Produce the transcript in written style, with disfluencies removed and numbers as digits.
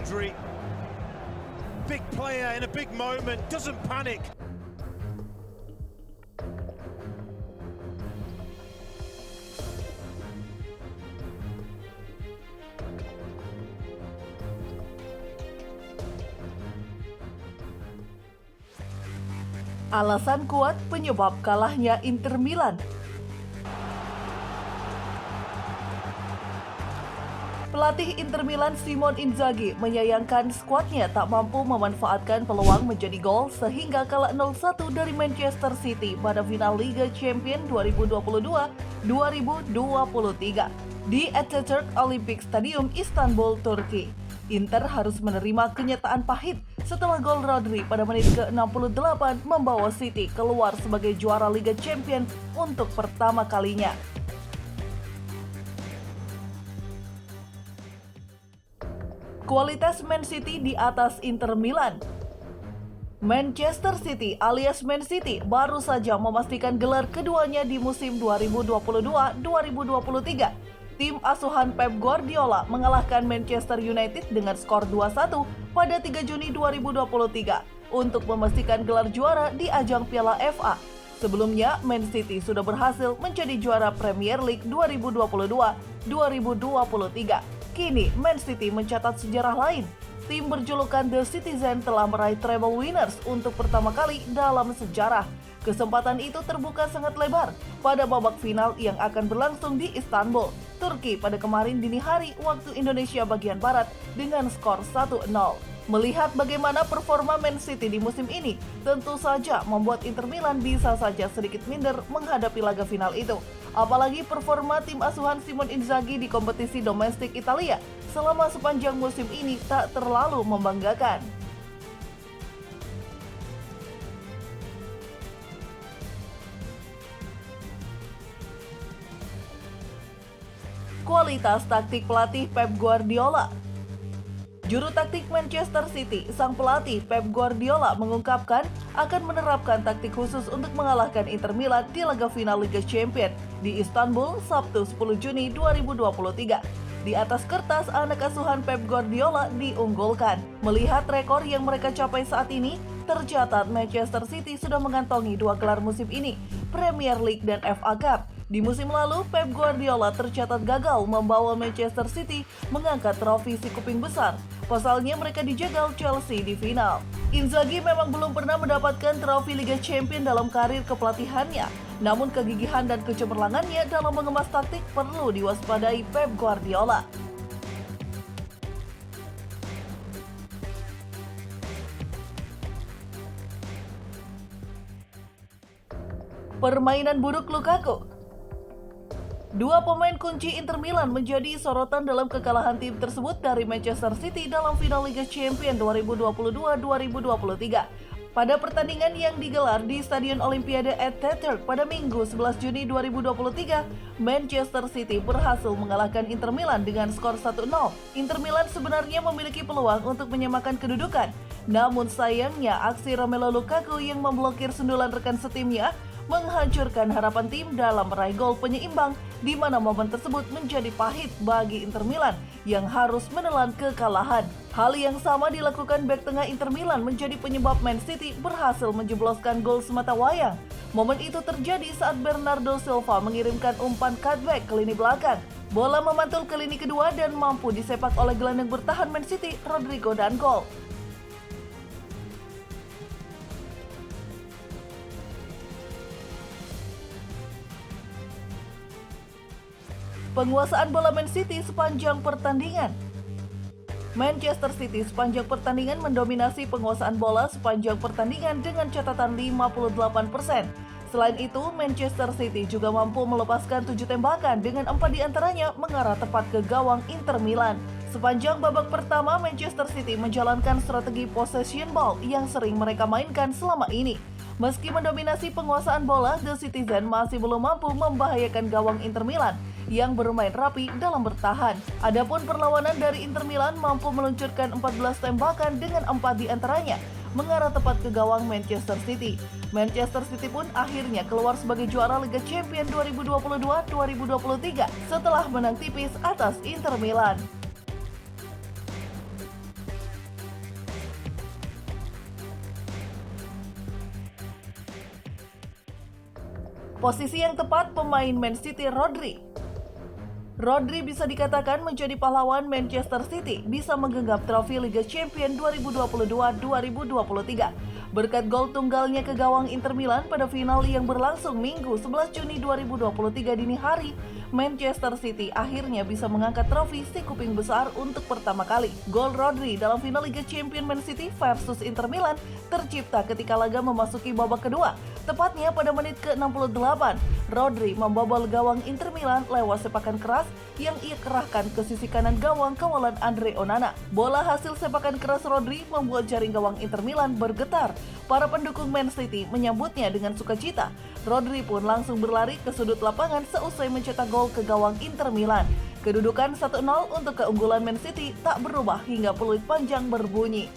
Rodri, big player in a big moment, doesn't panic. Alasan kuat penyebab kalahnya Inter Milan. Pelatih Inter Milan Simone Inzaghi menyayangkan skuadnya tak mampu memanfaatkan peluang menjadi gol sehingga kalah 0-1 dari Manchester City pada final Liga Champions 2022-2023 di Atatürk Olympic Stadium, Istanbul, Turki. Inter harus menerima kenyataan pahit setelah gol Rodri pada menit ke-68 membawa City keluar sebagai juara Liga Champions untuk pertama kalinya. Kualitas Man City di atas Inter Milan. Manchester City alias Man City baru saja memastikan gelar keduanya di musim 2022-2023. Tim asuhan Pep Guardiola mengalahkan Manchester United dengan skor 2-1 pada 3 Juni 2023 untuk memastikan gelar juara di ajang Piala FA. Sebelumnya, Man City sudah berhasil menjadi juara Premier League 2022-2023. Kini, Man City mencatat sejarah lain. Tim berjulukan The Citizen telah meraih treble winners untuk pertama kali dalam sejarah. Kesempatan itu terbuka sangat lebar pada babak final yang akan berlangsung di Istanbul, Turki pada kemarin dini hari waktu Indonesia bagian Barat dengan skor 1-0. Melihat bagaimana performa Man City di musim ini, tentu saja membuat Inter Milan bisa saja sedikit minder menghadapi laga final itu. Apalagi performa tim asuhan Simone Inzaghi di kompetisi domestik Italia selama sepanjang musim ini tak terlalu membanggakan. Kualitas taktik pelatih Pep Guardiola. Juru taktik Manchester City, sang pelatih Pep Guardiola mengungkapkan akan menerapkan taktik khusus untuk mengalahkan Inter Milan di laga final Liga Champions di Istanbul Sabtu 10 Juni 2023. Di atas kertas, anak asuhan Pep Guardiola diunggulkan. Melihat rekor yang mereka capai saat ini, tercatat Manchester City sudah mengantongi 2 gelar musim ini, Premier League dan FA Cup. Di musim lalu, Pep Guardiola tercatat gagal membawa Manchester City mengangkat trofi si kuping besar. Pasalnya mereka dijegal Chelsea di final. Inzaghi memang belum pernah mendapatkan trofi Liga Champions dalam karir kepelatihannya. Namun kegigihan dan kecemerlangannya dalam mengemas taktik perlu diwaspadai Pep Guardiola. Permainan buruk Lukaku. Dua pemain kunci Inter Milan menjadi sorotan dalam kekalahan tim tersebut dari Manchester City dalam final Liga Champions 2022-2023. Pada pertandingan yang digelar di Stadion Olimpiade Atatürk pada Minggu 11 Juni 2023, Manchester City berhasil mengalahkan Inter Milan dengan skor 1-0. Inter Milan sebenarnya memiliki peluang untuk menyamakan kedudukan, namun sayangnya aksi Romelu Lukaku yang memblokir sundulan rekan setimnya menghancurkan harapan tim dalam meraih gol penyeimbang, di mana momen tersebut menjadi pahit bagi Inter Milan yang harus menelan kekalahan. Hal yang sama dilakukan bek tengah Inter Milan menjadi penyebab Man City berhasil menjebloskan gol sematawayang. Momen itu terjadi saat Bernardo Silva mengirimkan umpan cutback ke lini belakang. Bola memantul ke lini kedua dan mampu disepak oleh gelandang bertahan Man City, Rodrigo, dan gol. Penguasaan bola Man City sepanjang pertandingan. Manchester City sepanjang pertandingan mendominasi penguasaan bola sepanjang pertandingan dengan catatan 58%. Selain itu, Manchester City juga mampu melepaskan 7 tembakan dengan 4 diantaranya mengarah tepat ke gawang Inter Milan. Sepanjang babak pertama, Manchester City menjalankan strategi possession ball yang sering mereka mainkan selama ini. Meski mendominasi penguasaan bola, The Citizen masih belum mampu membahayakan gawang Inter Milan yang bermain rapi dalam bertahan. Adapun perlawanan dari Inter Milan mampu meluncurkan 14 tembakan dengan 4 diantaranya mengarah tepat ke gawang Manchester City. Manchester City pun akhirnya keluar sebagai juara Liga Champions 2022-2023 setelah menang tipis atas Inter Milan. Posisi yang tepat pemain Man City Rodri. Rodri bisa dikatakan menjadi pahlawan Manchester City bisa menggenggam trofi Liga Champions 2022-2023 berkat gol tunggalnya ke gawang Inter Milan pada final yang berlangsung Minggu 11 Juni 2023 dini hari. Manchester City akhirnya bisa mengangkat trofi si kuping besar untuk pertama kali. Gol Rodri dalam final Liga Champions Man City versus Inter Milan tercipta ketika laga memasuki babak kedua. Tepatnya pada menit ke-68, Rodri membobol gawang Inter Milan lewat sepakan keras yang ia kerahkan ke sisi kanan gawang kawalan Andre Onana. Bola hasil sepakan keras Rodri membuat jaring gawang Inter Milan bergetar. Para pendukung Man City menyambutnya dengan sukacita. Rodri pun langsung berlari ke sudut lapangan seusai mencetak gol ke gawang Inter Milan. Kedudukan 1-0 untuk keunggulan Man City tak berubah hingga peluit panjang berbunyi.